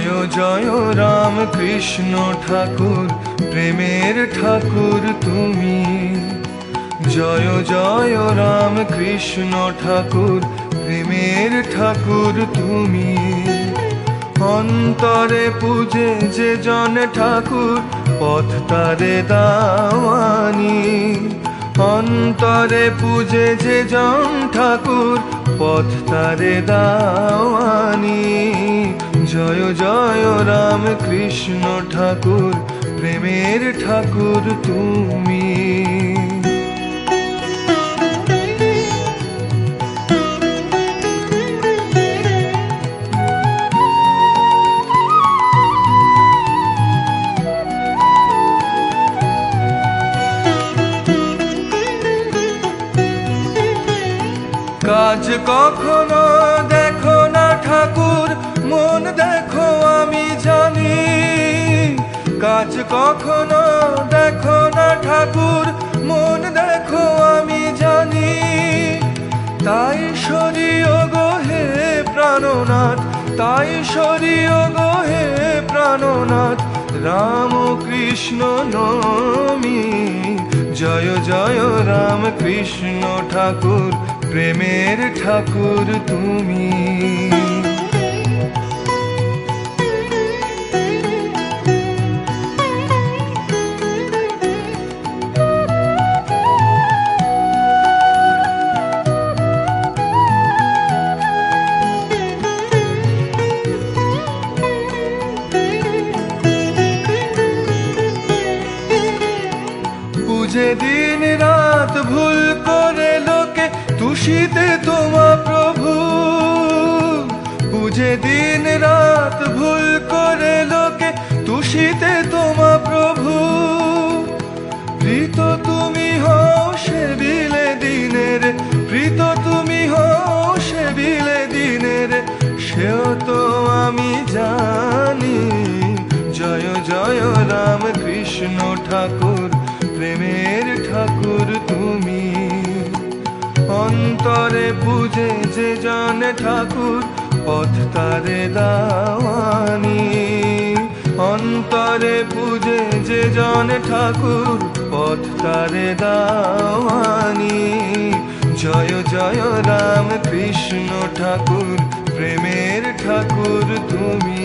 জয় জয় রাম কৃষ্ণ ঠাকুর, প্রেমের ঠাকুর তুমি। জয় জয় রাম কৃষ্ণ ঠাকুর, প্রেমের ঠাকুর তুমি। অন্তরে পূজে যে জন ঠাকুর, পথ তারে দাওয়ানি। অন্তরে পূজে যে জন ঠাকুর, পথ তারে দাওয়ানি। জয় জয় রাম কৃষ্ণ ঠাকুর, প্রেমের ঠাকুর তুমি। কাজ কখনো দেখো না ঠাকুর, মন দেখো আমি জানি। কাজ কখনো দেখো না ঠাকুর, মন দেখো আমি জানি। তাই সরিও গো হে প্রাণনাথ, তাই সরিও গো হে প্রাণনাথ, রাম কৃষ্ণ নমি। জয় জয় রাম কৃষ্ণ ঠাকুর, প্রেমের ঠাকুর তুমি। যে দিন রাত ভুল করে লোকে তুষিতে তোমা প্রভু। বুঝে দিন রাত ভুল করে লোকে তুষিতে তোমা প্রভু। প্রীত তুমি হও সে বিলে দিনের, প্রীত তুমি হও সে বিলে দিনের, সেও তো আমি জানি। জয় জয় রাম কৃষ্ণ ঠাকুর, প্রেমের ঠাকুর তুমি। অন্তরে পূজে যে জন ঠাকুর, পথ তারে দাওয়ানি। অন্তরে পূজে যে জন ঠাকুর, পথ তারে দাওয়ানি। জয় জয় রাম কৃষ্ণ ঠাকুর, প্রেমের ঠাকুর তুমি।